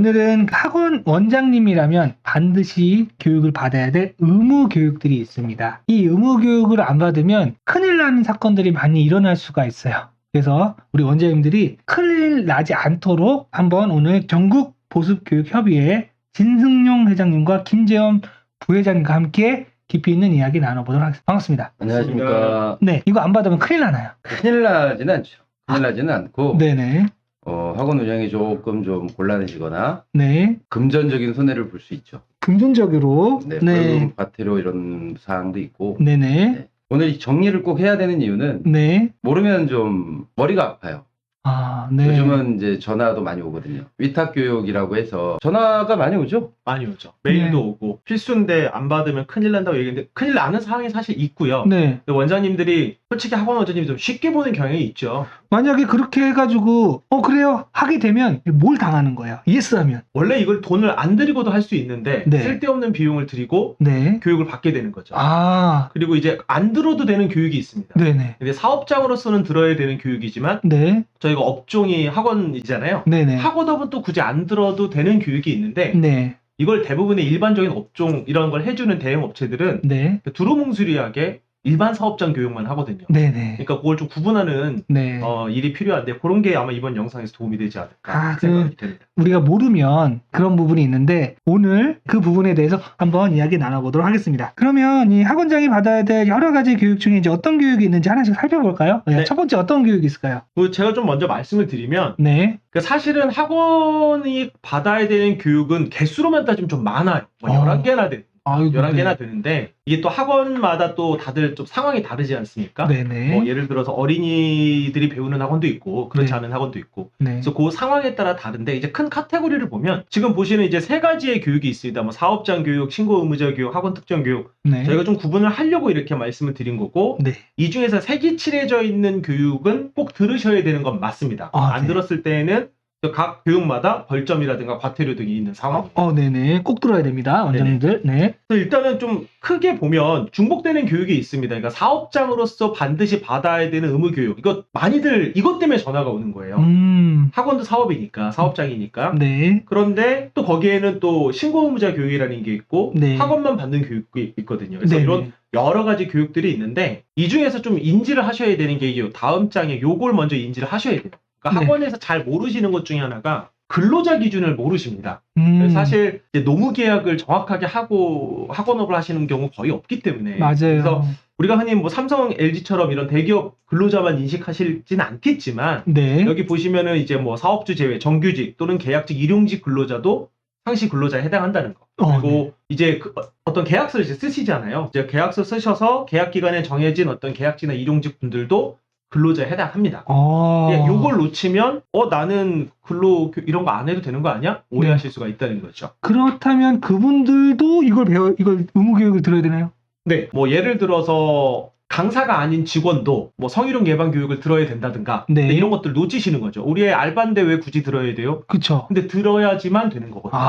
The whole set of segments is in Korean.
오늘은 학원 원장님이라면 반드시 교육을 받아야 될 의무 교육들이 있습니다. 이 의무 교육을 안 받으면 큰일 나는 사건들이 많이 일어날 수가 있어요. 그래서 우리 원장님들이 큰일 나지 않도록 한번 오늘 전국 보습교육협의회 진승용 회장님과 김재원 부회장님과 함께 깊이 있는 이야기 나눠보도록 하겠습니다. 반갑습니다. 안녕하십니까. 네, 이거 안 받으면 큰일 나나요? 큰일 나지는 않죠. 큰일 나지는 않고 네네. 학원 운영이 조금 좀 곤란해지거나 네. 금전적인 손해를 볼 수 있죠. 금전적으로. 네, 네. 벌금 과태료 이런 사항도 있고. 네네. 네. 오늘 이 정리를 꼭 해야 되는 이유는 네. 모르면 좀 머리가 아파요. 아, 네. 요즘은 이제 전화도 많이 오거든요. 위탁교육이라고 해서 전화가 많이 오죠? 많이 오죠. 메일도 네. 오고 필수인데 안 받으면 큰일 난다고 얘기했는데 큰일 나는 상황이 사실 있고요. 네. 근데 원장님들이 솔직히 학원 원장님이 좀 쉽게 보는 경향이 있죠. 만약에 그렇게 해가지고, 그래요. 하게 되면 뭘 당하는 거예요? 예스 하면. 원래 이걸 돈을 안 들이고도 할 수 있는데 네. 쓸데없는 비용을 들이고 네. 교육을 받게 되는 거죠. 아, 그리고 이제 안 들어도 되는 교육이 있습니다. 네네. 근데 사업장으로서는 들어야 되는 교육이지만 네. 저희가 업종이 학원이잖아요. 네네. 학원업은 또 굳이 안 들어도 되는 교육이 있는데 네. 이걸 대부분의 일반적인 업종 이런 걸 해주는 대형 업체들은 네. 두루뭉술하게 일반 사업장 교육만 하거든요. 네네. 그러니까 그걸 좀 구분하는 네. 일이 필요한데 그런 게 아마 이번 영상에서 도움이 되지 않을까 아, 생각이 됩니다. 우리가 모르면 그런 부분이 있는데 오늘 그 부분에 대해서 한번 이야기 나눠보도록 하겠습니다. 그러면 이 학원장이 받아야 될 여러 가지 교육 중에 이제 어떤 교육이 있는지 하나씩 살펴볼까요? 네. 첫 번째 어떤 교육이 있을까요? 제가 좀 먼저 말씀을 드리면 네. 사실은 학원이 받아야 되는 교육은 개수로만 따지면 좀 많아요. 뭐 11개나 돼. 아이고, 11개나 되는데 이게 또 학원마다 또 다들 좀 상황이 다르지 않습니까? 네네. 뭐 예를 들어서 어린이들이 배우는 학원도 있고 그렇지 네. 않은 학원도 있고 네. 그래서 그 상황에 따라 다른데 이제 큰 카테고리를 보면 지금 보시는 이제 세 가지의 교육이 있습니다. 뭐 사업장 교육, 신고 의무자 교육, 학원 특정 교육. 네. 저희가 좀 구분을 하려고 이렇게 말씀을 드린 거고 네. 이 중에서 색이 칠해져 있는 교육은 꼭 들으셔야 되는 건 맞습니다. 아, 안 네. 들었을 때에는 각 교육마다 벌점이라든가 과태료 등이 있는 상황. 네네. 꼭 들어야 됩니다. 원장님들. 네. 그래서 일단은 좀 크게 보면 중복되는 교육이 있습니다. 그러니까 사업장으로서 반드시 받아야 되는 의무 교육. 이거 많이들 이것 때문에 전화가 오는 거예요. 학원도 사업이니까, 사업장이니까. 네. 그런데 또 거기에는 또 신고 의무자 교육이라는 게 있고 네. 학원만 받는 교육이 있거든요. 그래서 네네. 이런 여러 가지 교육들이 있는데 이 중에서 좀 인지를 하셔야 되는 게 이 다음 장에 요걸 먼저 인지를 하셔야 돼요. 그러니까 네. 학원에서 잘 모르시는 것 중에 하나가 근로자 기준을 모르십니다. 사실 이제 노무 계약을 정확하게 하고 학원업을 하시는 경우 거의 없기 때문에 맞아요. 그래서 우리가 흔히 뭐 삼성, LG처럼 이런 대기업 근로자만 인식하실진 않겠지만 네. 여기 보시면은 이제 뭐 사업주 제외, 정규직 또는 계약직, 일용직 근로자도 상시 근로자에 해당한다는 거. 그리고 이제 어떤 계약서를 이제 쓰시잖아요. 이제 계약서 쓰셔서 계약 기간에 정해진 어떤 계약직이나 일용직 분들도 근로자에 해당합니다. 요걸 놓치면 나는 근로 이런 거 안 해도 되는 거 아니야? 오해하실 수가 있다는 거죠. 그렇다면 그분들도 이걸 의무 교육을 들어야 되나요? 네. 뭐 예를 들어서 강사가 아닌 직원도 뭐 성희롱 예방 교육을 들어야 된다든가 네. 이런 것들 놓치시는 거죠. 우리의 알바인데 왜 굳이 들어야 돼요? 그쵸. 근데 들어야지만 되는 거거든요.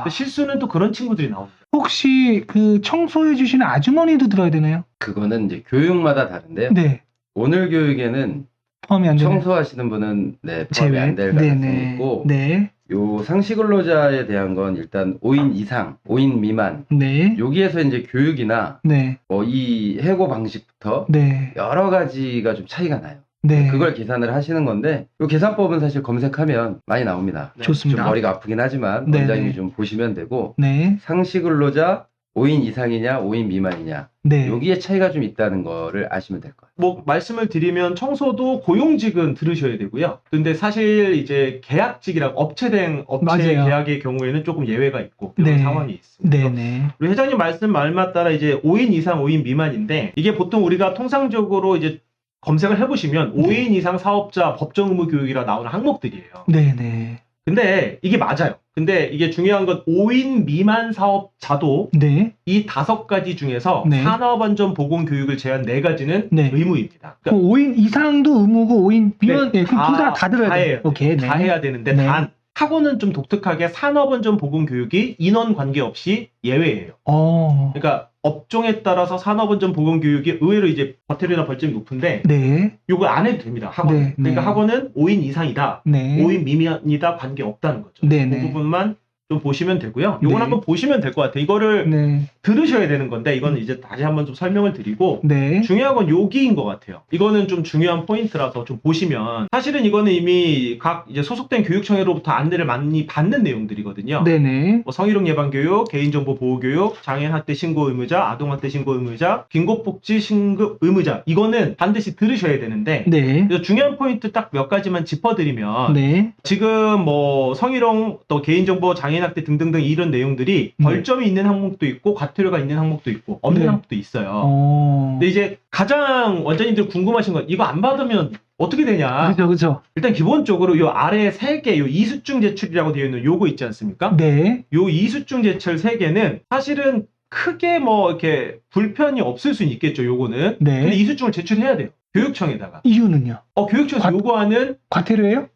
근데 실수는 또 그런 친구들이 나옵니다. 혹시 그 청소해 주시는 아주머니도 들어야 되나요? 그거는 이제 교육마다 다른데요. 네. 오늘 교육에는 포함이 안 되나요? 청소하시는 분은 포함이 제외. 안 될 가능성이 네네. 있고 네. 요 상시 근로자에 대한 건 일단 5인 이상, 5인 미만 네. 여기에서 이제 교육이나 네. 뭐 이 해고 방식부터 네. 여러 가지가 좀 차이가 나요. 네. 그걸 계산을 하시는 건데 요 계산법은 사실 검색하면 많이 나옵니다. 좋습니다. 좀 머리가 아프긴 하지만 네네. 원장님이 좀 보시면 되고 네. 상시 근로자 5인 이상이냐 5인 미만이냐 네. 여기에 차이가 좀 있다는 거를 아시면 될 거예요. 뭐 말씀을 드리면 청소도 고용직은 들으셔야 되고요. 근데 사실 이제 계약직이랑 업체 맞아요. 계약의 경우에는 조금 예외가 있고 그런 네. 상황이 있습니다. 네네. 우리 회장님 말만 따라 이제 5인 이상, 5인 미만인데 이게 보통 우리가 통상적으로 이제 검색을 해보시면 5인 이상 사업자 법정 의무 교육이라 나오는 항목들이에요. 네네. 근데 이게 맞아요. 근데 이게 중요한 건 5인 미만 사업자도 네. 이 5가지 중에서 네. 산업안전보건교육을 제한 4가지는 네. 의무입니다. 그럼 5인 이상도 의무고 5인 미만 네, 그럼 둘 다 들어야 다 돼요. 해요. 오케이. 다 네. 해야 되는데 네. 단 학원은 좀 독특하게 산업안전보건교육이 인원 관계없이 예외예요. 어. 그러니까 업종에 따라서 산업안전보건교육이 의외로 이제 과태료나 벌점이 높은데 네. 요거 안 해도 됩니다. 학원. 네, 그러니까 네. 학원은 5인 이상이다. 네. 5인 미만이다 관계 없다는 거죠. 네, 그 네. 부분만 좀 보시면 되고요. 요건 네. 한번 보시면 될 것 같아요. 이거를 네. 들으셔야 되는 건데 이거는 이제 다시 한번 좀 설명을 드리고 네. 중요한 건 여기인 것 같아요. 이거는 좀 중요한 포인트라서 좀 보시면 사실은 이거는 이미 각 이제 소속된 교육청으로부터 안내를 많이 받는 내용들이거든요. 네네. 뭐 성희롱 예방교육, 개인정보 보호교육, 장애인 학대 신고 의무자, 아동학대 신고 의무자, 긴급복지 신급 의무자 이거는 반드시 들으셔야 되는데 네. 그래서 중요한 포인트 딱 몇 가지만 짚어드리면 네. 지금 뭐 성희롱 또 개인정보 장애인 학대 등등등 이런 내용들이 네. 벌점이 있는 항목도 있고 과태료가 있는 항목도 있고 없는 네. 항목도 있어요. 어. 근데 이제 가장 원장님들 궁금하신 건 이거 안 받으면 어떻게 되냐? 그죠, 그죠. 일단 기본적으로 요 아래 3개 요 이수증 제출이라고 되어 있는 요거 있지 않습니까? 네. 요 이수증 제출 3개는 사실은 크게 뭐 이렇게 불편이 없을 수는 있겠죠. 요거는. 근데 네. 이수증을 제출해야 돼요. 교육청에다가. 이유는요? 교육청에서 과- 요구하는 과태료예요?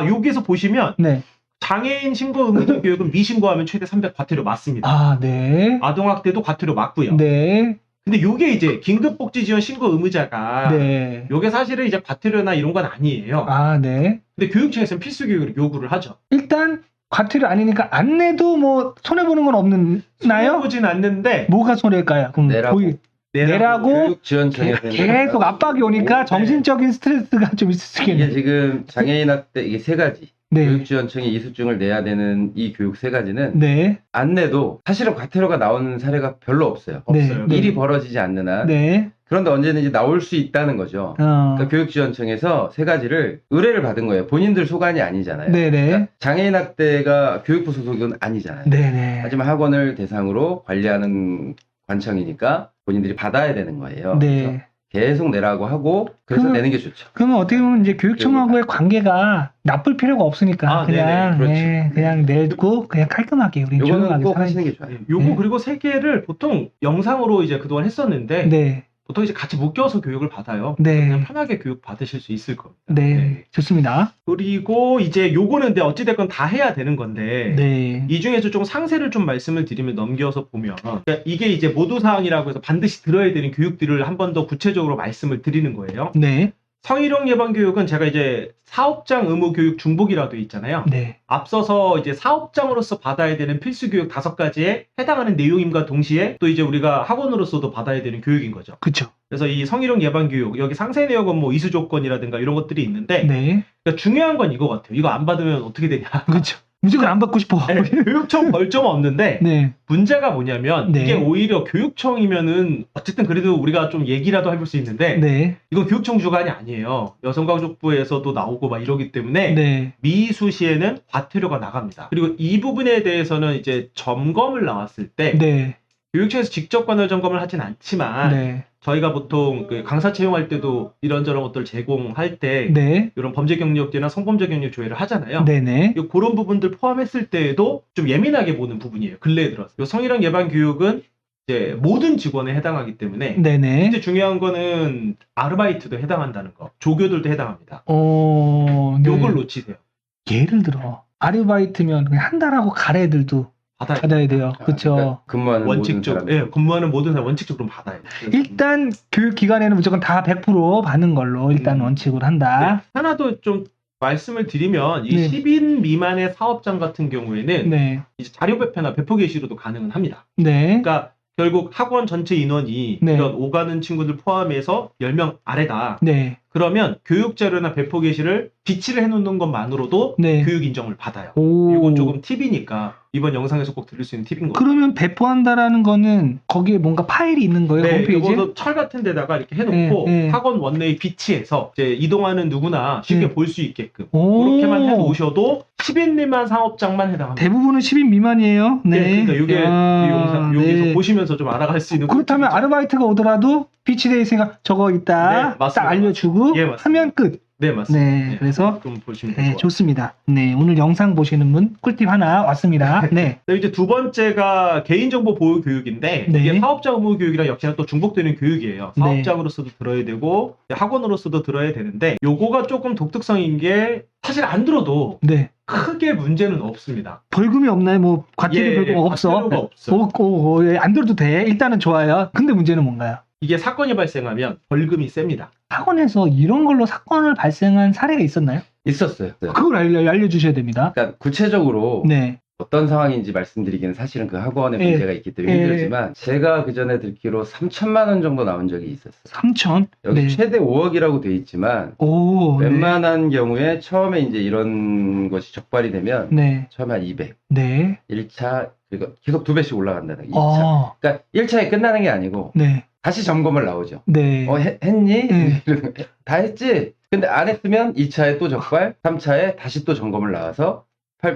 여기서 보시면 네. 장애인 신고 의무자 교육은 미신고하면 최대 300 과태료 맞습니다. 아, 네. 아동학대도 과태료 맞고요. 네. 근데 요게 이제 긴급복지 지원 신고 의무자가 네. 요게 사실은 이제 과태료나 이런 건 아니에요. 아, 네. 근데 교육청에서는 필수 교육을 요구를 하죠. 일단 과태료 아니니까 안 내도 뭐 손해 보는 건 없나요? 보진 않는데 뭐가 손해일까요? 그럼 내라고. 내라고 교육지원청에서 계속 압박이 오니까 네. 정신적인 스트레스가 좀 있을 수 이게 있겠네요. 지금 장애인 학대 이게 세 가지. 네. 교육지원청이 이수증을 내야 되는 이 교육 세 가지는 네. 안 내도 사실은 과태료가 나오는 사례가 별로 없어요. 없어요. 네. 일이 벌어지지 않는 한. 네. 그런데 언제든지 나올 수 있다는 거죠. 그러니까 교육지원청에서 세 가지를 의뢰를 받은 거예요. 본인들 소관이 아니잖아요. 네네. 그러니까 장애인 학대가 교육부 소속은 아니잖아요. 네네. 하지만 학원을 대상으로 관리하는 관청이니까 본인들이 받아야 되는 거예요. 그래서 네. 계속 내라고 하고 그래서 내는 게 좋죠. 그러면 어떻게 보면 이제 교육청하고의 관계가 나쁠 필요가 없으니까 그냥 네네, 그렇죠. 네, 그냥 내고 그냥 깔끔하게 우리 요거는 조용하게 꼭 살아야 하시는 게 좋아요. 네, 요거 네. 그리고 3개를 보통 영상으로 이제 그동안 했었는데 네. 보통 이제 같이 묶여서 교육을 받아요. 네. 그냥 편하게 교육 받으실 수 있을 겁니다. 네. 좋습니다. 그리고 이제 요거는 근데 어찌됐건 다 해야 되는 건데 네. 이 중에서 좀 상세를 좀 말씀을 드리면 넘겨서 보면 그러니까 이게 이제 모두사항이라고 해서 반드시 들어야 되는 교육들을 한 번 더 구체적으로 말씀을 드리는 거예요. 네. 성희롱 예방교육은 제가 이제 사업장 의무교육 중복이라고 되어 있잖아요. 네. 앞서서 이제 사업장으로서 받아야 되는 필수 교육 5가지에 해당하는 내용임과 동시에 또 이제 우리가 학원으로서도 받아야 되는 교육인 거죠. 그쵸. 그래서 이 성희롱 예방 교육 여기 상세 내역은 뭐 이수 조건이라든가 이런 것들이 있는데 네. 그러니까 중요한 건 이거 같아요. 이거 안 받으면 어떻게 되냐? 그쵸. 무조건 안 받고 싶어. 네, 교육청 벌점 없는데 네. 문제가 뭐냐면 네. 이게 오히려 교육청이면은 어쨌든 그래도 우리가 좀 얘기라도 해볼 수 있는데 네. 이건 교육청 주관이 아니에요. 여성가족부에서도 나오고 막 이러기 때문에 네. 미수시에는 과태료가 나갑니다. 그리고 이 부분에 대해서는 이제 점검을 나왔을 때 네. 교육청에서 직접 관할 점검을 하진 않지만 네. 저희가 보통 그 강사 채용할 때도 이런저런 것들 제공할 때 네. 이런 범죄 경력제나 성범죄 경력 조회를 하잖아요. 네네. 그런 부분들 포함했을 때에도 좀 예민하게 보는 부분이에요. 근래에 들어서. 요 성희롱 예방 교육은 이제 모든 직원에 해당하기 때문에 네네. 이제 중요한 거는 아르바이트도 해당한다는 거. 조교들도 해당합니다. 네. 요걸 놓치세요. 예를 들어 아르바이트면 그냥 한 달하고 갈 애들도 받아야 돼요. 그렇죠. 그러니까 근무하는 원칙적으로 모든 사람. 근무하는 모든 사람 원칙적으로 받아야 돼요. 일단 교육 기관에는 무조건 다 100% 받는 걸로 일단 원칙으로 한다. 네. 하나 더 좀 말씀을 드리면 이 네. 10인 미만의 사업장 같은 경우에는 네. 이제 자료 배포나 배포 게시로도 가능은 합니다. 네. 그러니까 결국 학원 전체 인원이 네. 이런 오가는 친구들 포함해서 10명 아래다. 네. 그러면 교육 자료나 배포 게시를 비치를 해놓는 것만으로도 네. 교육 인정을 받아요. 오. 이건 조금 팁이니까 이번 영상에서 꼭 들을 수 있는 팁인 거예요. 그러면 배포한다라는 거는 거기에 뭔가 파일이 있는 거예요? 네, 홈페이지에? 이거도 철 같은 데다가 이렇게 해놓고 네, 네. 학원 원내에 비치해서 이제 이동하는 누구나 쉽게 네. 볼 수 있게끔 오. 그렇게만 해놓으셔도 10인 미만 사업장만 해당합니다. 대부분은 10인 미만이에요. 네. 네, 그러니까 이게 아, 이 영상 여기서 네. 보시면서 좀 알아갈 수 있는 그렇다면 꿀팁이죠. 아르바이트가 오더라도 비치돼 있으니까 저거 있다. 네, 맞습니다. 딱 알려주고 예, 맞습니다. 하면 끝. 네, 맞습니다. 네, 그래서 좀 보시면 될 것 네, 같아요. 좋습니다. 네, 오늘 영상 보시는 분 꿀팁 하나 왔습니다. 네, 네, 이제 두 번째가 개인정보 보호 교육인데 네. 이게 사업자 의무 교육이랑 역시나 또 중복되는 교육이에요. 네. 사업장으로서도 들어야 되고 학원으로서도 들어야 되는데 요거가 조금 독특성인 게 사실 안 들어도 네. 크게 문제는 없습니다. 벌금이 없나요? 뭐 과태료 벌금 없어? 과태료가 없어요. 예, 안 들어도 돼. 일단은 좋아요. 근데 문제는 뭔가요? 이게 사건이 발생하면 벌금이 셉니다. 학원에서 이런 걸로 사건을 발생한 사례가 있었나요? 있었어요. 그걸 알려주셔야 됩니다. 그러니까 구체적으로 네. 어떤 상황인지 말씀드리기는 사실은 그 학원에 예. 문제가 있기 때문에 예. 힘들지만 제가 그 전에 듣기로 3천만 원 정도 나온 적이 있었어요. 3천? 여기 네. 최대 5억이라고 돼 있지만 오, 네. 웬만한 경우에 처음에 이제 이런 것이 적발이 되면 네. 처음에 한 200, 네. 1차 그리고 계속 2배씩 올라간다는 2차. 어, 그러니까 1차에 끝나는 게 아니고 네. 다시 점검을 나오죠. 네. 했니? 네. 이러면 다 했지? 근데 안 했으면 2차에 또 적발, 3차에 다시 또 점검을 나와서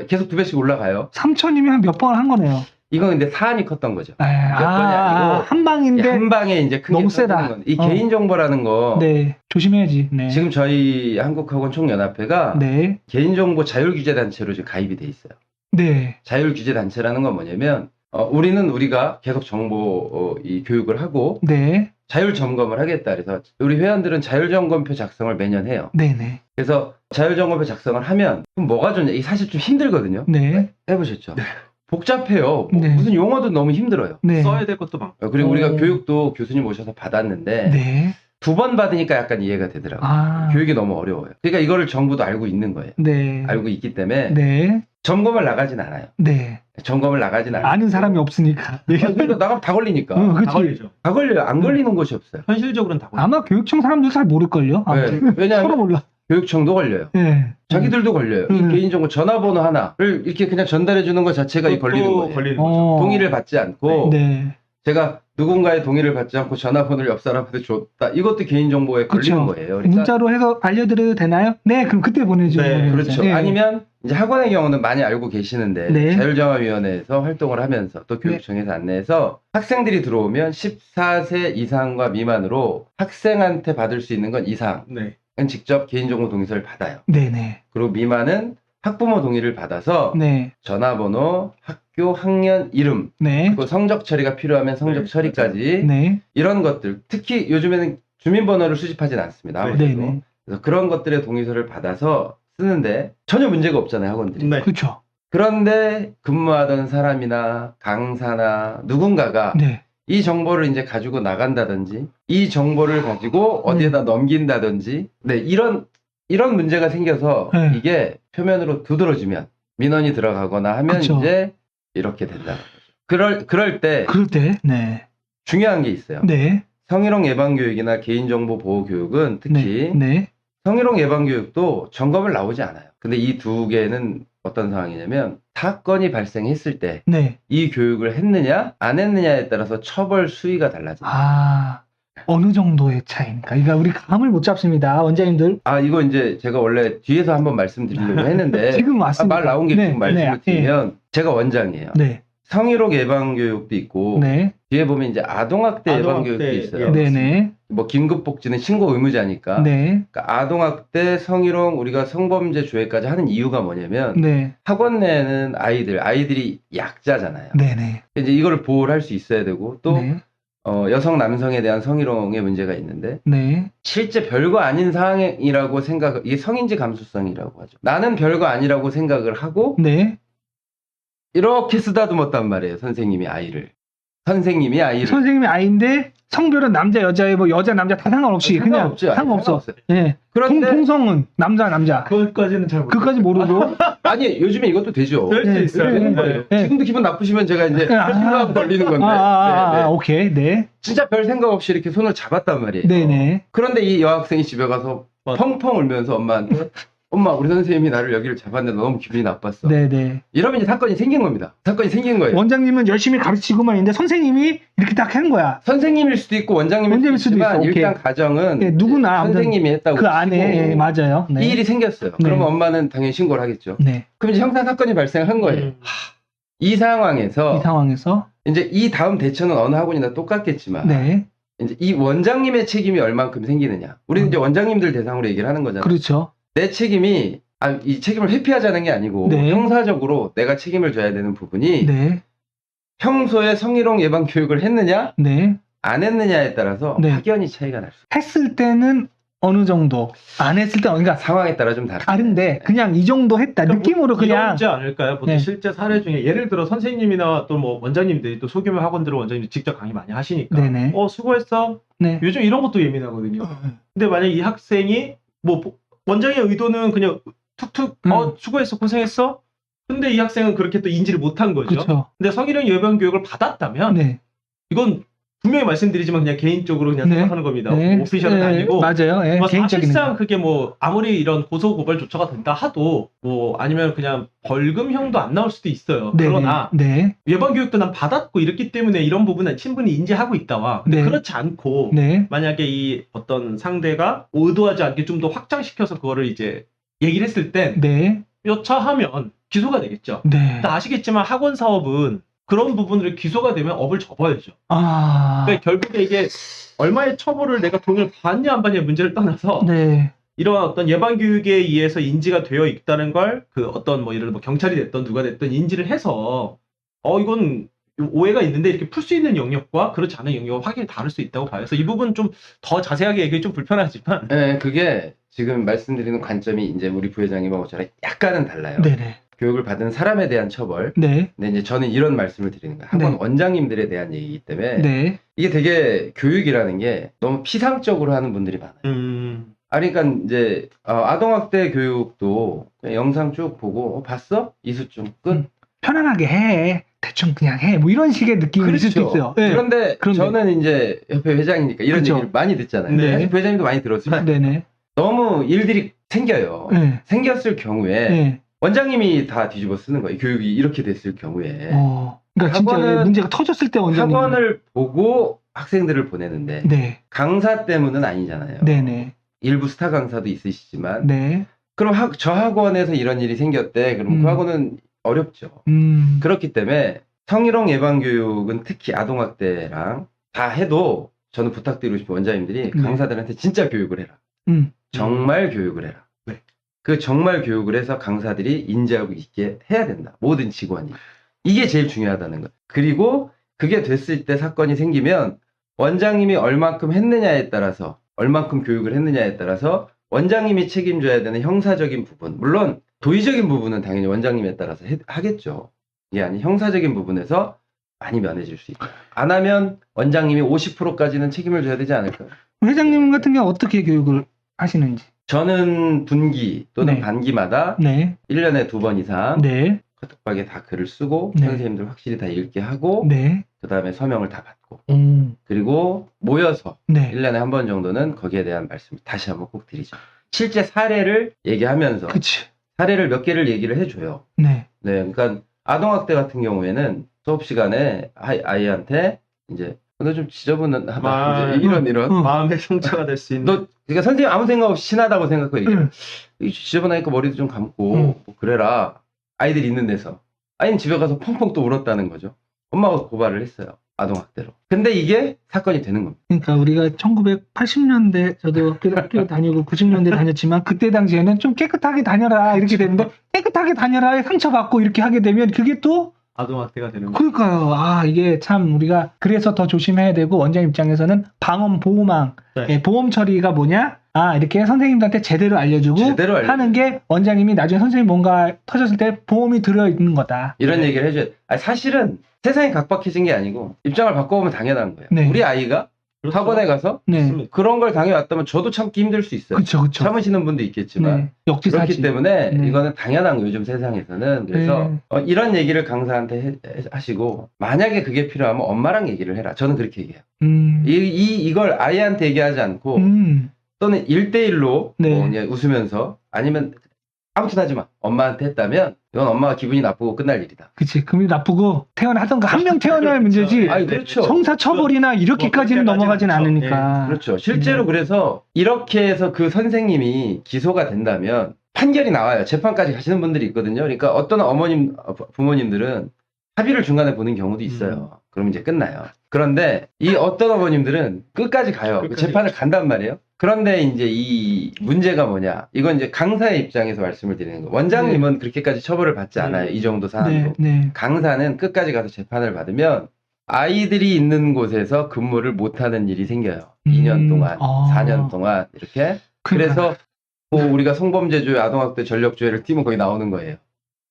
계속 2배씩 올라가요. 3천이면 몇 번 한 거네요. 이건 근데 사안이 컸던 거죠. 몇 번이 아니고 한 방인데. 한 방에 이제 큰 너무 게 터지는 세다. 건데 이 어. 개인정보라는 거 네. 조심해야지. 네. 지금 저희 한국학원 총연합회가 네. 개인정보 자율규제단체로 지금 가입이 돼 있어요. 네. 자율규제단체라는 건 뭐냐면 우리는 우리가 계속 정보 이 교육을 하고 네. 자율점검을 하겠다. 그래서 우리 회원들은 자율점검표 작성을 매년 해요. 네네. 그래서 자율점검표 작성을 하면 그럼 뭐가 좋냐? 이게 사실 좀 힘들거든요. 네. 해보셨죠? 복잡해요. 뭐 네. 무슨 용어도 너무 힘들어요. 네. 써야 될 것도 많고. 그리고 우리가 오. 교육도 교수님 오셔서 받았는데 네. 2번 받으니까 약간 이해가 되더라고요. 아. 교육이 너무 어려워요. 그러니까 이거를 정부도 알고 있는 거예요. 네. 알고 있기 때문에 네. 점검을 나가진 않아요. 네. 점검을 나가진 않아요. 아는 사람이 없으니까. 그러니까 나가면 다 걸리니까. 응, 다 그치. 걸리죠. 다 걸려요. 안 걸리는 곳이 없어요. 현실적으로는 다 걸리죠. 아마 교육청 사람들 잘 모를걸요. 네. 서로 왜냐하면 몰라. 교육청도 걸려요. 네. 자기들도 걸려요. 이 음. 개인정보 전화번호 하나를 이렇게 그냥 전달해 주는 것 자체가 이 걸리는 거예요. 걸리는 거죠. 어. 동의를 받지 않고 네. 제가 누군가의 동의를 받지 않고 전화번호를 옆 사람한테 줬다. 이것도 개인정보에 걸리는 그쵸. 거예요. 그러니까 문자로 해서 알려드려도 되나요? 네, 그럼 그때 보내주면 네, 되죠. 그렇죠. 네. 아니면 이제 학원의 경우는 많이 알고 계시는데 네. 자율정화위원회에서 활동을 하면서 또 교육청에서 안내해서 학생들이 들어오면 14세 이상과 미만으로 학생한테 받을 수 있는 건 이상은 네. 직접 개인정보 동의서를 받아요. 네네. 그리고 미만은 학부모 동의를 받아서 네. 전화번호, 학교, 학년, 이름, 네. 그리고 성적 처리가 필요하면 성적 네, 처리까지 네. 이런 것들 특히 요즘에는 주민번호를 수집하진 않습니다. 네. 아무래도. 네네. 그래서 그런 것들의 동의서를 받아서 쓰는데 전혀 문제가 없잖아요, 학원들이. 네. 그렇죠. 그런데 근무하던 사람이나 강사나 누군가가 네. 이 정보를 이제 가지고 나간다든지 이 정보를 가지고 어디에다 넘긴다든지 네, 이런 문제가 생겨서 네. 이게 표면으로 두드러지면 민원이 들어가거나 하면 그쵸. 이제 이렇게 된다는 거죠. 그럴 때 그럴 때, 네. 중요한 게 있어요. 네. 성희롱 예방 교육이나 개인정보 보호 교육은 특히 네. 네. 성희롱 예방 교육도 점검을 나오지 않아요. 근데 이 두 개는 어떤 상황이냐면 사건이 발생했을 때 네. 이 교육을 했느냐 안 했느냐에 따라서 처벌 수위가 달라져요. 아, 어느 정도의 차이입니까? 그러니까 우리 감을 못 잡습니다. 원장님들. 아 이거 이제 제가 원래 뒤에서 한번 말씀드리려고 했는데 지금 왔습니다. 말 나온 게 네. 지금 말씀을 네. 드리면 제가 원장이에요. 네. 성희롱 예방 교육도 있고 네. 뒤에 보면 이제 아동학대 예방 아동학대, 교육도 있어요. 예. 네네. 뭐 긴급복지는 신고 의무자니까. 네. 그러니까 아동학대, 성희롱, 우리가 성범죄 조회까지 하는 이유가 뭐냐면 네. 학원 내는 아이들이 약자잖아요. 네네. 이제 이거를 보호를 할 수 있어야 되고 또 네. 여성 남성에 대한 성희롱의 문제가 있는데 네. 실제 별거 아닌 상황이라고 이게 성인지 감수성이라고 하죠. 나는 별거 아니라고 생각을 하고 네. 이렇게 쓰다듬었단 말이에요. 선생님이 아이를. 선생님이 아이인데 성별은 남자 여자에 뭐 여자 남자 다 상관없이 그냥 상관없죠. 아니, 상관없어. 상관없어요. 예. 그런데 동성은 남자. 그것까지는 잘 모르겠어요. 그까지 모르고. 아니 요즘에 이것도 되죠. 될 수 네, 있어요. 네, 되는 네. 거예요. 네. 지금도 기분 나쁘시면 제가 이제 필요하면 걸리는 건데. 네, 네. 오케이. 네. 진짜 별 생각 없이 이렇게 손을 잡았단 말이에요. 네네. 그런데 이 여학생이 집에 가서 맞아. 펑펑 울면서 엄마한테 엄마 우리 선생님이 나를 여기를 잡았는데 너무 기분이 나빴어. 네네. 이러면 이제 사건이 생긴 겁니다. 사건이 생긴 거예요. 원장님은 열심히 가르치고만 있는데 선생님이 이렇게 딱 한 거야. 선생님일 수도 있고 원장님일 수도 있지만 있어. 오케이. 일단 가정은 네, 누구나 선생님이 했다고 그 안에 치고 예, 맞아요. 네. 이 일이 생겼어요. 네. 그러면 엄마는 당연히 신고를 하겠죠. 네. 그럼 이제 형사 사건이 발생한 거예요. 이 상황에서 이 상황에서 이제 이 다음 대처는 어느 학원이나 똑같겠지만 네. 이제 이 원장님의 책임이 얼만큼 생기느냐. 우리는 이제 원장님들 대상으로 얘기를 하는 거잖아요. 그렇죠. 내 책임이 이 책임을 회피하자는 게 아니고 네. 형사적으로 내가 책임을 져야 되는 부분이 네. 평소에 성희롱 예방 교육을 했느냐 네. 안 했느냐에 따라서 네. 확연히 차이가 날 수. 했을 때는 어느 정도, 안 했을 때 그러니까 상황에 따라 좀 다른데 그냥 이 정도 했다. 느낌으로 그냥 이러지 않을까요? 보통 네. 실제 사례 중에 예를 들어 선생님이나 또 뭐 원장님들이 또 소규모 학원들 원장님들 직접 강의 많이 하시니까 네네. 수고했어. 네. 요즘 이런 것도 예민하거든요. 근데 만약 이 학생이 뭐 원장의 의도는 그냥 툭툭 수고했어 고생했어. 근데 이 학생은 그렇게 또 인지를 못한 거죠. 그렇죠. 근데 성희롱 예방 교육을 받았다면 네. 이건 분명히 말씀드리지만 그냥 개인적으로 그냥 네. 생각하는 겁니다. 네. 오피셜은 네. 아니고 맞아요. 예, 뭐 개인적인 사실상 그게 뭐 아무리 이런 고소 고발 조처가 된다 하도 뭐 아니면 그냥 벌금형도 안 나올 수도 있어요. 네. 그러나 네. 예방 교육도 난 받았고 이랬기 때문에 이런 부분은 충분히 인지하고 있다와 근데 네. 그렇지 않고 네. 만약에 이 어떤 상대가 의도하지 않게 좀 더 확장시켜서 그거를 이제 얘기를 했을 땐 네. 여차하면 기소가 되겠죠. 네. 근데 아시겠지만 학원 사업은 그런 부분으로 기소가 되면 업을 접어야죠. 아. 그러니까 결국에 이게 얼마의 처벌을 내가 돈을 받냐 안 받냐의 문제를 떠나서 네. 이런 어떤 예방 교육에 의해서 인지가 되어 있다는 걸 그 어떤 뭐 예를 들어 뭐 경찰이 됐던 누가 됐든 인지를 해서 이건 오해가 있는데 이렇게 풀 수 있는 영역과 그렇지 않은 영역은 확연히 다를 수 있다고 봐요. 그래서 이 부분 좀 더 자세하게 얘기하기 좀 불편하지만 네, 그게 지금 말씀드리는 관점이 이제 우리 부회장님하고 저랑 약간은 달라요. 네네. 교육을 받은 사람에 대한 처벌. 네. 근데 이제 저는 이런 말씀을 드리는 거예요. 학원 네. 원장님들에 대한 얘기이기 때문에 네. 이게 되게 교육이라는 게 너무 피상적으로 하는 분들이 많아요. 그러니까 이제 아동학대 교육도 그냥 영상 쭉 보고 봤어? 이수증 끝. 편안하게 해. 대충 그냥 해. 뭐 이런 식의 느낌이 있을 수도 있어요. 네. 그런데 그런데. 저는 이제 협회 회장이니까 이런 그렇죠. 얘기를 많이 듣잖아요. 네. 사실 부회장님도 많이 들었지만 네네. 너무 일들이 생겨요. 네. 생겼을 경우에 네. 원장님이 다 뒤집어 쓰는 거예요. 교육이 이렇게 됐을 경우에 그러니까 진짜 학원은- 문제가 터졌을 때 원장님. 학원을 보고 학생들을 보내는데 네. 강사 때문은 아니잖아요. 네네. 일부 스타 강사도 있으시지만 네. 그럼 저 학원에서 이런 일이 생겼대. 그럼 그 학원은 어렵죠. 그렇기 때문에 성희롱 예방 교육은 특히 아동학대랑 다 해도 저는 부탁드리고 싶은 원장님들이 네. 강사들한테 진짜 교육을 해라. 정말 교육을 해라. 네. 그 정말 교육을 해서 강사들이 인지하고 있게 해야 된다. 모든 직원이. 이게 제일 중요하다는 거. 그리고 그게 됐을 때 사건이 생기면 원장님이 얼만큼 했느냐에 따라서 얼만큼 교육을 했느냐에 따라서 원장님이 책임져야 되는 형사적인 부분. 물론 도의적인 부분은 당연히 원장님에 따라서 하겠죠. 이게 아니 형사적인 부분에서 많이 면해질 수 있다. 안 하면 원장님이 50%까지는 책임을 져야 되지 않을까요? 회장님 같은 경우 어떻게 교육을 하시는지. 저는 분기 또는 네. 반기마다 네. 1년에 2번 이상 네. 카톡방에 다 글을 쓰고 네. 선생님들 확실히 다 읽게 하고 네. 그 다음에 서명을 다 받고 그리고 모여서 네. 1년에 한 번 정도는 거기에 대한 말씀을 다시 한번 꼭 드리죠. 실제 사례를 얘기하면서 그치. 사례를 몇 개를 얘기를 해줘요. 네. 네, 그러니까 아동학대 같은 경우에는 수업 시간에 아이한테 이제 너 좀 지저분하다 이제 이런 마음의 상처가 될 수 있는 너 그러니까 선생님 아무 생각 없이 친하다고 생각하고 얘기해. 이 지저분하니까 머리도 좀 감고 뭐 그래라. 아이들이 있는 데서. 아이는 집에 가서 펑펑 또 울었다는 거죠. 엄마가 고발을 했어요. 아동학대로. 근데 이게 사건이 되는 겁니다. 그러니까 우리가 1980년대 저도 학교 다니고 90년대 다녔지만 그때 당시에는 좀 깨끗하게 다녀라 이렇게 되는데 깨끗하게 다녀라에 상처받고 이렇게 하게 되면 그게 또 아동학대가 되는 거예요. 그러니까요. 이게 참 우리가 그래서 더 조심해야 되고 원장 입장에서는 방음 보호망 네. 보험 처리가 뭐냐? 이렇게 선생님들한테 제대로 알려주고 하는 게 원장님이 나중에 선생님 뭔가 터졌을 때 보험이 들어있는 거다. 이런 얘기를 해줘야 돼. 사실은 세상이 각박해진 게 아니고 입장을 바꿔보면 당연한 거예요. 네. 우리 아이가 그렇죠. 학원에 가서 네. 그런 걸 당해왔다면 저도 참기 힘들 수 있어요. 그쵸. 참으시는 분도 있겠지만 네. 역지사지. 그렇기 때문에 네. 이거는 당연한 거예요. 요즘 세상에서는. 그래서 이런 얘기를 강사한테 하시고 만약에 그게 필요하면 엄마랑 얘기를 해라. 저는 그렇게 얘기해요. 이걸 아이한테 얘기하지 않고 또는 1대1로 네. 뭐 그냥 웃으면서 아니면 아무튼 하지 마. 엄마한테 했다면 이건 엄마가 기분이 나쁘고 끝날 일이다. 그치. 금이 나쁘고 태어나던가 한 명 태어날 문제지. 아니, 그렇죠. 형사처벌이나 이렇게까지는 뭐 넘어가진 그렇게까지는 않으니까. 그렇죠. 실제로 그래서 이렇게 해서 그 선생님이 기소가 된다면 판결이 나와요. 재판까지 가시는 분들이 있거든요. 그러니까 어떤 부모님들은 합의를 중간에 보는 경우도 있어요. 그럼 이제 끝나요. 그런데 이 어떤 어머님들은 끝까지 가요. 끝까지. 재판을 간단 말이에요. 그런데 이제 이 문제가 뭐냐? 이건 이제 강사의 입장에서 말씀을 드리는 거예요. 원장님은 그렇게까지 처벌을 받지 않아요. 이 정도 사안도. 네. 강사는 끝까지 가서 재판을 받으면 아이들이 있는 곳에서 근무를 못하는 일이 생겨요. 2년 동안, 아. 4년 동안 이렇게. 그래서 뭐 우리가 성범죄조회, 아동학대 전력조회를 띄면 거기 나오는 거예요.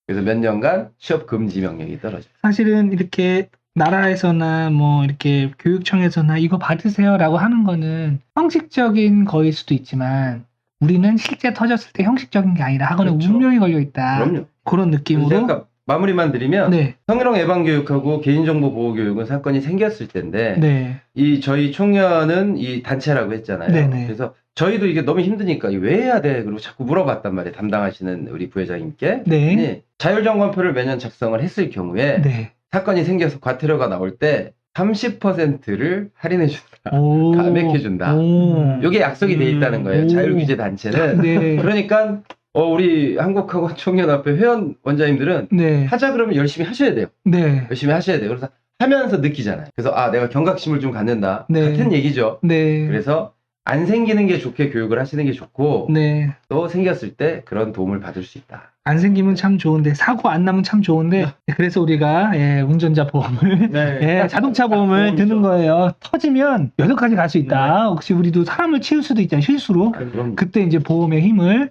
그래서 몇 년간 취업 금지 명령이 떨어져요. 사실은 이렇게 나라에서나 뭐 이렇게 교육청에서나 이거 받으세요라고 하는 거는 형식적인 거일 수도 있지만 우리는 실제 터졌을 때 형식적인 게 아니라 학원에 그렇죠. 운명이 걸려 있다. 그럼요. 그런 느낌으로. 제가 마무리만 드리면 네, 성희롱 예방교육하고 개인정보보호교육은 사건이 생겼을 텐데 네, 이 저희 총련은 이 단체라고 했잖아요. 네네. 그래서 저희도 이게 너무 힘드니까 이거 왜 해야 돼? 그리고 자꾸 물어봤단 말이에요. 담당하시는 우리 부회장님께. 네, 아니, 자율점검표를 매년 작성을 했을 경우에 네. 사건이 생겨서 과태료가 나올 때 30%를 할인해 준다. 오, 감액해 준다. 오. 이게 약속이 돼 있다는 거예요. 오. 자율규제 단체는. 네, 그러니까 우리 한국학원 총연합회 회원 원장님들은 네, 하자 그러면 열심히 하셔야 돼요. 네, 열심히 하셔야 돼요. 그래서 하면서 느끼잖아요. 그래서 내가 경각심을 좀 갖는다. 네. 같은 얘기죠. 네, 그래서 안 생기는 게 좋게 교육을 하시는 게 좋고 네. 또 생겼을 때 그런 도움을 받을 수 있다. 안 생기면 참 좋은데 사고 안 나면 참 좋은데 그래서 우리가 운전자 보험을 네. 자동차 보험을 보험이죠. 드는 거예요. 터지면 여기까지 갈 수 있다. 혹시 우리도 사람을 치울 수도 있잖아요. 실수로. 그럼 그때 이제 보험의 힘을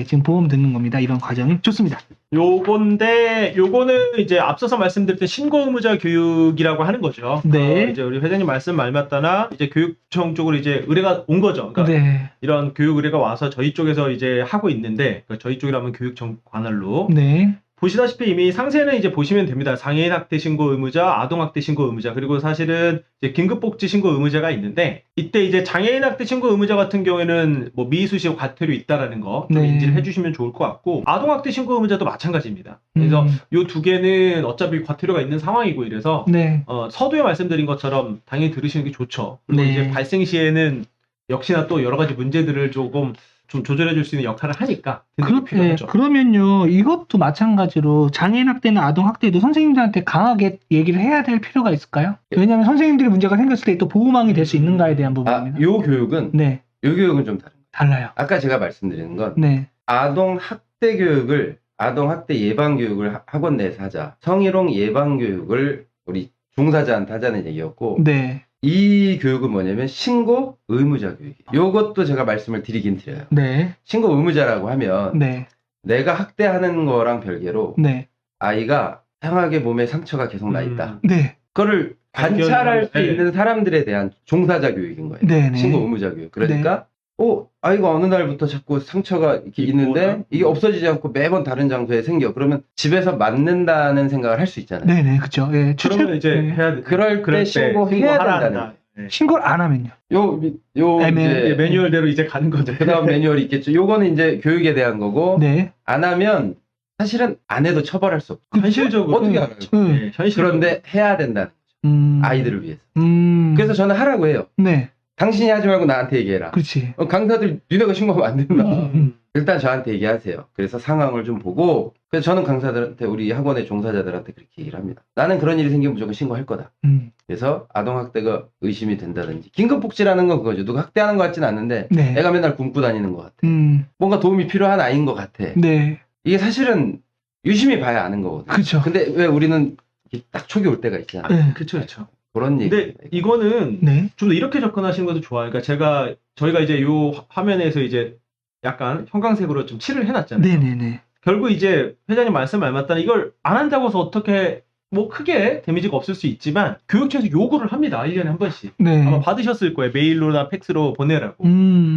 지금 보험 듣는 겁니다. 이런 과정이 좋습니다. 요거는 이제 앞서서 말씀드렸던 신고 의무자 교육이라고 하는 거죠. 네. 이제 우리 회장님 말씀 말 맞다나 이제 교육청 쪽으로 이제 의뢰가 온 거죠. 그러니까 네, 이런 교육 의뢰가 와서 저희 쪽에서 이제 하고 있는데 그러니까 저희 쪽이라면 교육청 관할로 네, 보시다시피 이미 상세는 이제 보시면 됩니다. 장애인 학대 신고 의무자, 아동 학대 신고 의무자, 그리고 사실은 이제 긴급복지 신고 의무자가 있는데 이때 이제 장애인 학대 신고 의무자 같은 경우에는 뭐 미수시 과태료 있다라는 거 좀 네. 인지를 해주시면 좋을 것 같고 아동 학대 신고 의무자도 마찬가지입니다. 그래서 요 두 개는 어차피 과태료가 있는 상황이고 이래서 네, 서두에 말씀드린 것처럼 당연히 들으시는 게 좋죠. 그리고 네. 이제 발생 시에는 역시나 또 여러 가지 문제들을 조금 좀 조절해 줄 수 있는 역할을 하니까 듣는 게 필요하죠. 그러면요, 이것도 마찬가지로 장애인 학대나 아동 학대도 선생님들한테 강하게 얘기를 해야 될 필요가 있을까요? 왜냐하면 선생님들이 문제가 생겼을 때 또 보호망이 될 수 있는가에 대한 부분입니다. 요 교육은 네, 요 교육은 좀 다른 거예요. 달라요. 아까 제가 말씀드리는 건 네, 아동 학대 교육을 아동 학대 예방 교육을 학원 내에서 하자. 성희롱 예방 교육을 우리 종사자한테 하자는 얘기였고 네, 이 교육은 뭐냐면 신고 의무자 교육이에요. 요것도 제가 말씀을 드리긴 드려요. 네, 신고 의무자라고 하면 네, 내가 학대하는 거랑 별개로 네, 아이가 이상하게 몸에 상처가 계속 나 있다. 네, 그거를 관찰할 수 네. 있는 사람들에 대한 종사자 교육인 거예요. 네, 네. 신고 의무자 교육. 그러니까 아이가 어느 날부터 자꾸 상처가 이렇게 있는데 이게 없어지지 않고 매번 다른 장소에 생겨. 그러면 집에서 맞는다는 생각을 할 수 있잖아요. 네, 네, 그렇죠. 예, 그러면 이제 네. 해야 돼. 그럴 때 신고해야 신고하라 된다는 한다. 네. 신고를 안 하면요. 요 애매해. 이제 매뉴얼대로 이제 가는 거죠. 그다음 매뉴얼이 있겠죠. 요거는 이제 교육에 대한 거고 네, 안 하면 사실은 안 해도 처벌할 수 없고 현실적으로 어떻게 네. 알아요? 네, 현실적으로. 그런데 해야 된다는 아이들을 위해서. 그래서 저는 하라고 해요. 네, 당신이 하지 말고 나한테 얘기해라. 그렇지. 강사들 니네가 신고하면 안 된다. 음. 일단 저한테 얘기하세요. 그래서 상황을 좀 보고 그래서 저는 강사들한테 우리 학원의 종사자들한테 그렇게 얘기를 합니다. 나는 그런 일이 생기면 무조건 신고할 거다. 그래서 아동학대가 의심이 된다든지 긴급복지라는 건 그거죠. 누가 학대하는 것 같지는 않는데 네, 애가 맨날 굶고 다니는 것 같아. 음, 뭔가 도움이 필요한 아이인 것 같아. 네, 이게 사실은 유심히 봐야 아는 거거든요. 그렇죠. 근데 왜 우리는 이렇게 딱 촉이 올 때가 있잖아. 네, 그쵸, 그쵸. 그런 얘기. 근데 이거는 네, 좀 더 이렇게 접근하시는 것도 좋아요. 그러니까 저희가 이제 요 화면에서 이제 약간 형광색으로 좀 칠을 해놨잖아요. 네, 네, 네, 결국 이제 회장님 말씀 말 맞다는 이걸 안 한다고 해서 어떻게 뭐 크게 데미지가 없을 수 있지만 교육청에서 요구를 합니다. 1년에 한 번씩. 네, 아마 받으셨을 거예요. 메일로나 팩스로 보내라고.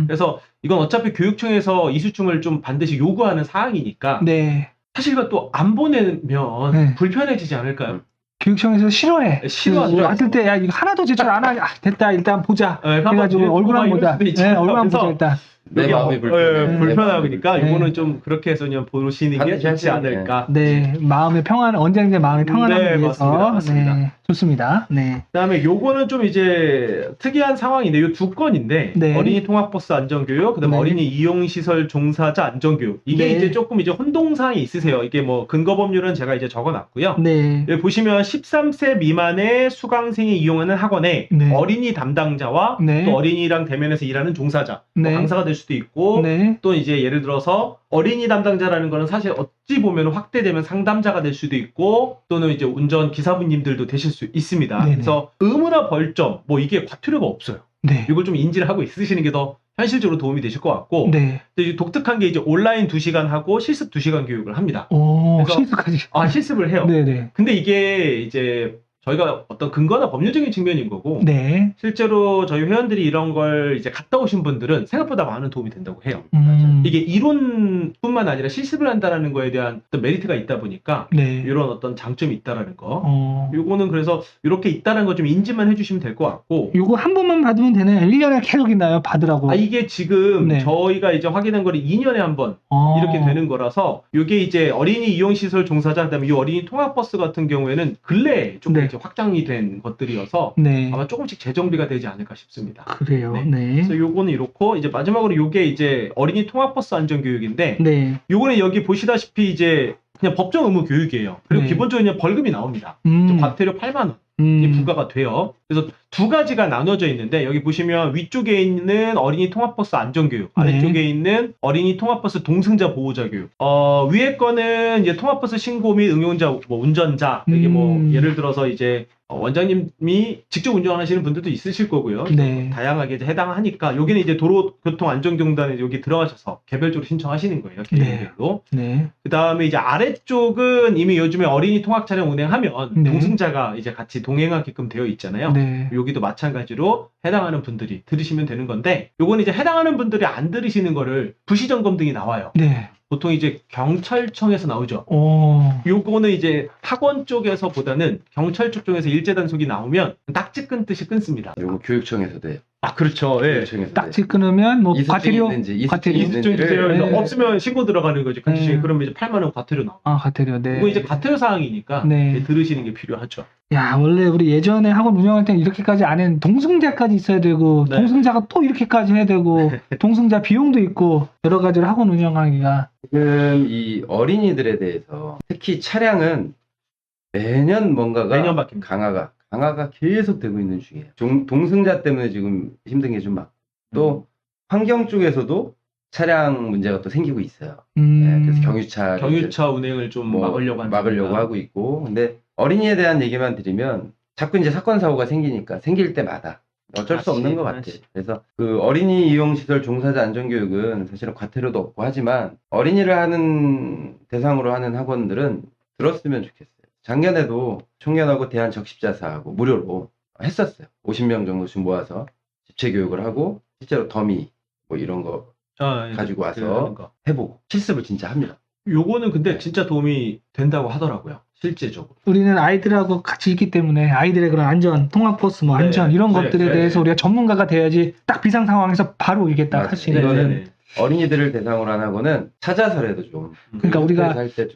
그래서 이건 어차피 교육청에서 이수충을 좀 반드시 요구하는 사항이니까 네, 사실 이거 또 안 보내면 네. 불편해지지 않을까요? 교육청에서 싫어해. 싫어하죠. 왔을 때, 야, 이거 하나도 제출 안 하냐. 됐다, 일단 보자. 네, 그래가지고 얼굴 한번 보자. 네, 얼굴 한번 보자, 일단. 내 여기 마음이 불편해. 불편하니까 네. 이거는 좀 그렇게 해서 그냥 보시는 게 반드시 좋지 하셔야 돼. 않을까. 네, 마음의 평안, 원장님의 마음의 평안함을 네, 위해서. 맞습니다. 네, 좋습니다. 네. 그다음에 요거는 좀 이제 특이한 상황인데 요 두 건인데 네. 어린이 통학버스 안전교육, 그다음에 네. 어린이 이용시설 종사자 안전교육 이게 네. 이제 조금 이제 혼동사항이 있으세요. 이게 뭐 근거법률은 제가 이제 적어놨고요. 네. 여기 보시면 13세 미만의 수강생이 이용하는 학원에 네. 어린이 담당자와 네. 또 어린이랑 대면에서 일하는 종사자, 뭐 네. 강사가 될 수도 있고 네. 또 이제 예를 들어서 어린이 담당자라는 거는 사실 어찌 보면 확대되면 상담자가 될 수도 있고 또는 이제 운전 기사분님들도 되실 수 있습니다. 네네. 그래서 의무나 벌점 뭐 이게 과태료가 없어요. 네. 이걸 좀 인지를 하고 있으시는 게 더 현실적으로 도움이 되실 것 같고 네. 근데 이제 독특한 게 이제 온라인 2시간 하고 실습 2시간 교육을 합니다. 오, 그래서- 실수까지. 아 실습을 해요. 네네. 근데 이게 이제 저희가 어떤 근거나 법률적인 측면인 거고 네. 실제로 저희 회원들이 이런 걸 이제 갔다 오신 분들은 생각보다 많은 도움이 된다고 해요. 이게 이론뿐만 아니라 실습을 한다라는 거에 대한 어떤 메리트가 있다 보니까 네. 이런 어떤 장점이 있다라는 거. 어, 요거는 그래서 이렇게 있다는 거 좀 인지만 해주시면 될 것 같고. 요거 한 번만 받으면 되나요? 1년에 계속 있나요? 받으라고. 이게 지금 네. 저희가 이제 확인한 거를 2년에 한 번 어. 이렇게 되는 거라서 이게 이제 어린이 이용시설 종사자 그다음에 이 어린이 통학버스 같은 경우에는 근래에 조금 네. 이제 확장이 된 것들이어서 네. 아마 조금씩 재정비가 되지 않을까 싶습니다. 그래요. 네. 네. 그래서 요거는 이렇고 이제 마지막으로 요게 이제 어린이 통학버스 안전교육인데 네. 요거는 여기 보시다시피 이제 그냥 법정 의무 교육이에요. 그리고 네. 기본적으로 그냥 벌금이 나옵니다. 과태료 8만 원. 이 부과가 돼요. 그래서 두 가지가 나눠져 있는데 여기 보시면 위쪽에 있는 어린이 통학버스 안전교육, 네. 아래쪽에 있는 어린이 통학버스 동승자 보호자 교육. 위에 거는 이제 통학버스 신고 및 응용자, 뭐 운전자, 여기 뭐 예를 들어서 이제 원장님이 직접 운전하시는 분들도 있으실 거고요. 네. 다양하게 이제 해당하니까 여기는 이제 도로교통안전공단에 여기 들어가셔서 개별적으로 신청하시는 거예요. 개인별로. 네. 그 다음에 이제 아래쪽은 이미 요즘에 어린이 통학 차량 운행하면 네. 동승자가 이제 같이 동행하게끔 되어 있잖아요. 네. 여기도 마찬가지로 해당하는 분들이 들으시면 되는 건데 요건 이제 해당하는 분들이 안 들으시는 거를 부시점검 등이 나와요. 네. 보통 이제 경찰청에서 나오죠. 오. 요거는 이제 학원 쪽에서보다는 경찰 쪽에서 일제 단속이 나오면 딱지 끊듯이 끊습니다. 요거 교육청에서도 해요. 그렇죠. 예. 교육청에서도 딱지 끊으면 뭐 이수증이 과태료. 있는지 과태료. 이수증 주세요. 네. 그래서 없으면 신고 들어가는 거지. 네. 그러면 이제 8만 원 과태료 나와. 아, 과태료. 네. 이거 이제 과태료 사항이니까 네. 들으시는 게 필요하죠. 야, 원래 우리 예전에 학원 운영할 때는 이렇게까지 안 했는데 동승자까지 있어야 되고 네. 동승자가 또 이렇게까지 해야 되고 동승자 비용도 있고 여러 가지로 학원 운영하기가 지금 이 어린이들에 대해서 특히 차량은 매년 뭔가가 매년 바뀝니다. 강화가 계속 되고 있는 중이에요. 동승자 때문에 지금 힘든 게 좀 많고 또 환경 쪽에서도 차량 문제가 또 생기고 있어요. 네, 그래서 경유차 운행을 좀 뭐 막으려고 하고 있고 근데 어린이에 대한 얘기만 드리면 자꾸 이제 사건 사고가 생기니까 생길 때마다 어쩔 수 없는 것 같아요. 그래서 그 어린이 이용시설 종사자 안전교육은 사실은 과태료도 없고 하지만 어린이를 하는 대상으로 하는 학원들은 들었으면 좋겠어요. 작년에도 청년하고 대한적십자사하고 무료로 했었어요. 50명 정도씩 모아서 집체 교육을 하고 실제로 더미 뭐 이런 거 가지고 와서 해보고 실습을 진짜 합니다. 요거는 근데 진짜 도움이 된다고 하더라고요. 실제적으로. 우리는 아이들하고 같이 있기 때문에 아이들의 그런 안전, 통학버스 뭐 네, 안전 이런 네, 것들에 네. 대해서 우리가 전문가가 돼야지 딱 비상 상황에서 바로 이게 딱 맞아요. 할 수 있는 이거는 어린이들을 대상으로 한 학원은 찾아서라도 좀 그러니까 우리가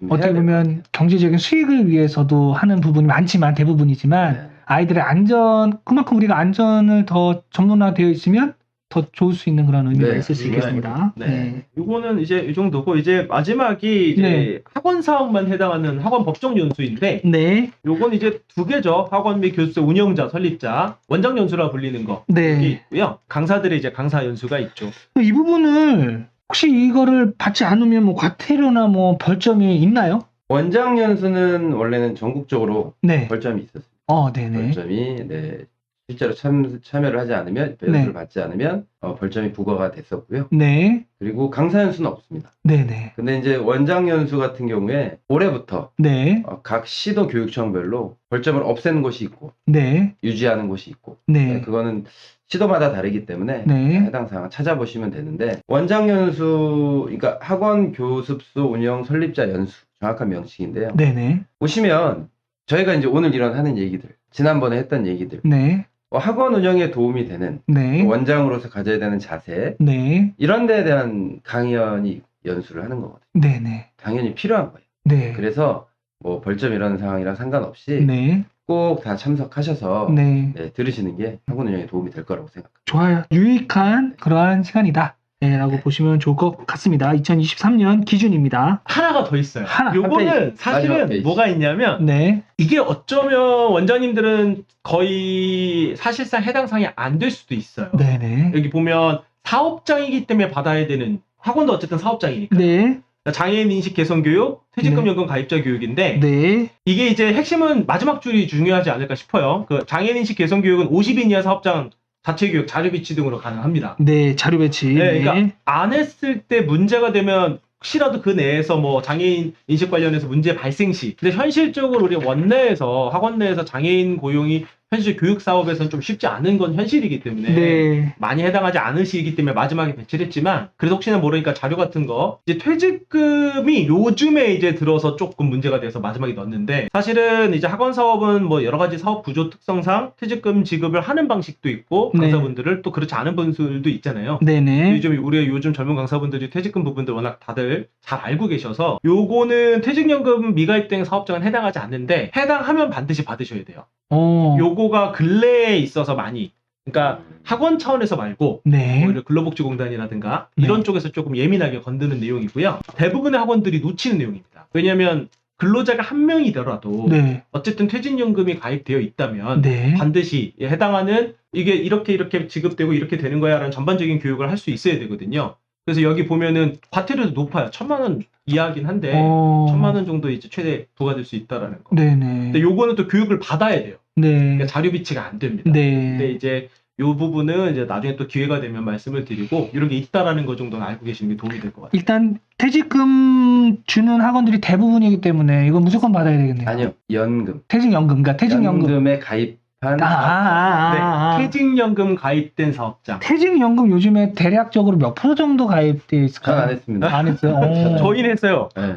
어떻게 보면 경제적인 수익을 위해서도 하는 부분이 많지만 대부분이지만 아이들의 안전 그만큼 우리가 안전을 더 전문화되어 있으면 더 좋을 수 있는 그런 의미가 네, 있을 수 있겠습니다. 네. 요거는 이제 이 정도고 이제 마지막이 이제 네. 학원 사업만 해당하는 학원 법정 연수인데 네. 요건 이제 두 개죠. 학원 및 교습소 운영자, 설립자, 원장 연수라 불리는 거. 네. 이게 있고요. 강사들의 이제 강사 연수가 있죠. 이 부분을 혹시 이거를 받지 않으면 뭐 과태료나 뭐 벌점이 있나요? 원장 연수는 원래는 전국적으로 네. 벌점이 있었어요. 네네. 벌점이 실제로 참여를 하지 않으면 연수를 네. 받지 않으면 벌점이 부과가 됐었고요. 네. 그리고 강사 연수는 없습니다. 네네. 근데 이제 원장 연수 같은 경우에 올해부터 네. 각 시도 교육청별로 벌점을 없애는 곳이 있고 네. 유지하는 곳이 있고 네. 그거는 시도마다 다르기 때문에 네. 해당 사항 찾아보시면 되는데 원장 연수 그러니까 학원 교습소 운영 설립자 연수 정확한 명칭인데요. 네네. 보시면 저희가 이제 오늘 하는 얘기들 지난번에 했던 얘기들 네. 학원 운영에 도움이 되는 네. 원장으로서 가져야 되는 자세 네. 이런 데에 대한 강연이 연수를 하는 거거든요. 네네. 당연히 필요한 거예요. 네. 그래서 뭐 벌점 이런 상황이랑 상관없이 네. 꼭 다 참석하셔서 네. 네, 들으시는 게 학원 운영에 도움이 될 거라고 생각합니다. 좋아요. 유익한 그러한 시간이다. 네, 라고 보시면 좋을 것 같습니다. 2023년 기준입니다. 하나가 더 있어요. 하나, 요거는 한 페이지. 마지막 사실은 페이지. 뭐가 있냐면 네. 이게 어쩌면 원장님들은 거의 사실상 해당 사항이 안 될 수도 있어요. 네네. 여기 보면 사업장이기 때문에 받아야 되는 학원도 어쨌든 사업장이니까. 네. 장애인 인식 개선 교육, 퇴직금 네. 연금 가입자 교육인데 네. 이게 이제 핵심은 마지막 줄이 중요하지 않을까 싶어요. 그 장애인 인식 개선 교육은 50인 이하 사업장 자체 교육, 자료 비치 등으로 가능합니다. 네. 자료 배치. 네, 그러니까 안 했을 때 문제가 되면 혹시라도 그 내에서 뭐 장애인 인식 관련해서 문제 발생 시 근데 현실적으로 우리 원내에서 학원 내에서 장애인 고용이 현실 교육 사업에서는 좀 쉽지 않은 건 현실이기 때문에 네. 많이 해당하지 않으시기 때문에 마지막에 배치를 했지만 그래도 혹시나 모르니까 자료 같은 거 이제 퇴직금이 요즘에 이제 들어서 조금 문제가 돼서 마지막에 넣었는데 사실은 이제 학원 사업은 뭐 여러 가지 사업 구조 특성상 퇴직금 지급을 하는 방식도 있고 네. 강사분들을 또 그렇지 않은 분들도 있잖아요. 네네. 요즘 젊은 강사분들이 퇴직금 부분들 워낙 다들 잘 알고 계셔서 요거는 퇴직연금 미가입된 사업장은 해당하지 않는데 해당하면 반드시 받으셔야 돼요. 요거가 근래에 있어서 많이 그러니까 학원 차원에서 말고 네. 오히려 근로복지공단이라든가 네. 이런 쪽에서 조금 예민하게 건드는 내용이고요. 대부분의 학원들이 놓치는 내용입니다. 왜냐하면 근로자가 한 명이더라도 네. 어쨌든 퇴직연금이 가입되어 있다면 네. 반드시 해당하는 이게 이렇게 지급되고 이렇게 되는 거야라는 전반적인 교육을 할 수 있어야 되거든요. 그래서 여기 보면은 과태료도 높아요. 1,000만 원 이하긴 한데 1,000만 원 정도 이제 최대 부과될 수 있다라는 거. 네네. 근데 요거는 또 교육을 받아야 돼요. 네. 그러니까 자료 비치가 안 됩니다. 네. 근데 이제 요 부분은 이제 나중에 또 기회가 되면 말씀을 드리고 이런 게 있다라는 거 정도는 알고 계시는 게 도움이 될 것 같아요. 일단 퇴직금 주는 학원들이 대부분이기 때문에 이거 무조건 받아야 되겠네요. 아니요, 연금. 퇴직연금, 그러니까 퇴직연금. 연금에 가입한 네, 퇴직연금 가입된 사업장. 퇴직연금 요즘에 대략적으로 몇 프로 정도 가입되어 있을까요? 전 안 했습니다. 안 했어요. 어. 저희는 했어요. 네.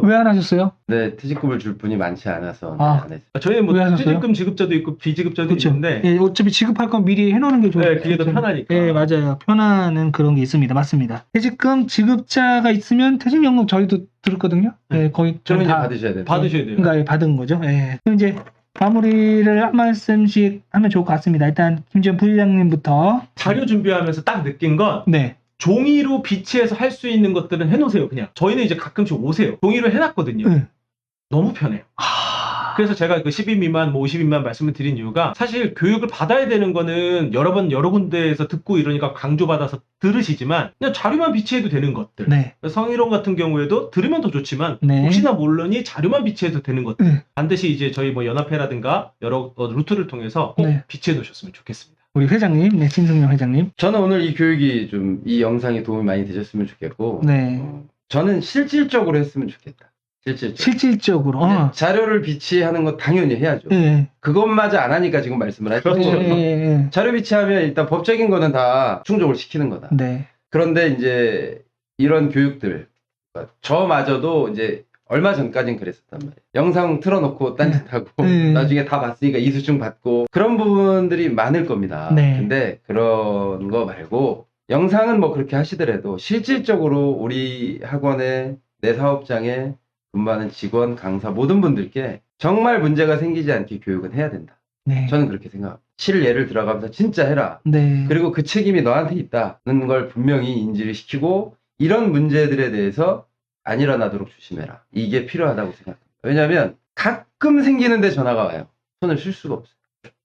왜 안 하셨어요? 네, 퇴직금을 줄 분이 많지 않아서 아. 안 했어요. 저희는 뭐 왜 하셨어요? 퇴직금 지급자도 있고 비지급자도 그렇죠. 있는데 예, 어차피 지급할 건 미리 해놓는 게 좋아요. 네, 그게 더 편하니까. 예, 맞아요. 편안한 그런 게 있습니다. 맞습니다. 퇴직금 지급자가 있으면 퇴직연금 저희도 들었거든요. 예, 거의 그러면 이제 다 받으셔야 돼요. 받으셔야 돼요. 그러니까 받은 거죠. 예. 그럼 이제 마무리를 한 말씀씩 하면 좋을 것 같습니다. 일단 김지현 부회장님부터. 자료 준비하면서 딱 느낀 건 네. 종이로 비치해서 할 수 있는 것들은 해놓으세요. 그냥 저희는 이제 가끔씩 오세요. 종이로 해놨거든요. 네. 너무 편해요. 그래서 제가 그 10인 미만, 뭐 50인 미만 말씀을 드린 이유가 사실 교육을 받아야 되는 거는 여러 군데에서 듣고 이러니까 강조받아서 들으시지만 그냥 자료만 비치해도 되는 것들. 네. 성희롱 같은 경우에도 들으면 더 좋지만 네. 혹시나 모르니 자료만 비치해도 되는 것들. 네. 반드시 이제 저희 뭐 연합회라든가 여러 루트를 통해서 꼭 네. 비치해 놓으셨으면 좋겠습니다. 우리 회장님, 네, 신승용 회장님. 저는 오늘 이 교육이 좀 이 영상이 도움이 많이 되셨으면 좋겠고 네. 저는 실질적으로 했으면 좋겠다. 실질적으로. 네, 자료를 비치하는 건 당연히 해야죠. 예. 그것마저 안 하니까 지금 말씀을 하셨죠. 그렇죠. 예. 자료 비치하면 일단 법적인 거는 다 충족을 시키는 거다. 네. 그런데 이제 이런 교육들 저마저도 이제 얼마 전까진 그랬었단 말이에요. 영상 틀어놓고 딴짓하고 나중에 다 봤으니까 이수증 받고 그런 부분들이 많을 겁니다. 네. 근데 그런 거 말고 영상은 뭐 그렇게 하시더라도 실질적으로 우리 학원에 내 사업장에 근무하는 직원, 강사 모든 분들께 정말 문제가 생기지 않게 교육은 해야 된다. 네. 저는 그렇게 생각합니다. 실예를 들어가면서 진짜 해라. 네. 그리고 그 책임이 너한테 있다는 걸 분명히 인지를 시키고 이런 문제들에 대해서 안 일어나도록 조심해라. 이게 필요하다고 생각합니다. 왜냐하면 가끔 생기는데 전화가 와요. 손을 쉴 수가 없어요.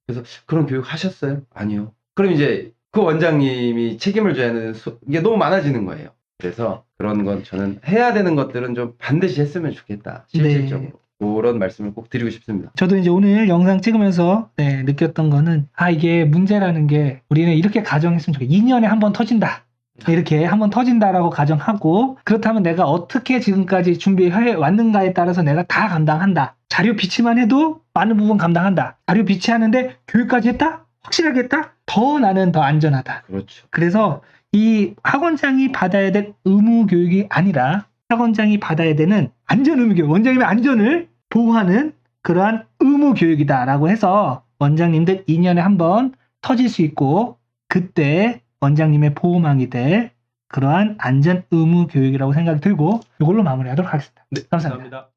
그래서 그런 교육 하셨어요? 아니요. 그럼 이제 그 원장님이 책임을 져야 하는 게 너무 많아지는 거예요. 그래서 그런 건 저는 해야 되는 것들은 좀 반드시 했으면 좋겠다. 실질적으로. 그런 말씀을 꼭 드리고 싶습니다. 저도 이제 오늘 영상 찍으면서 네, 느꼈던 거는 이게 문제라는 게 우리는 이렇게 가정했으면 좋겠다. 2년에 한 번 터진다. 이렇게 한번 터진다라고 가정하고 그렇다면 내가 어떻게 지금까지 준비해 왔는가에 따라서 내가 다 감당한다. 자료 비치만 해도 많은 부분 감당한다. 자료 비치하는데 교육까지 했다? 확실하게 했다? 더 나는 더 안전하다. 그렇죠. 그래서 이 학원장이 받아야 될 의무 교육이 아니라 학원장이 받아야 되는 안전 의무 교육, 원장님의 안전을 보호하는 그러한 의무 교육이다라고 해서 원장님들 2년에 한 번 터질 수 있고 그때 원장님의 보호망이 될 그러한 안전 의무 교육이라고 생각이 들고 이걸로 마무리하도록 하겠습니다. 네, 감사합니다. 감사합니다.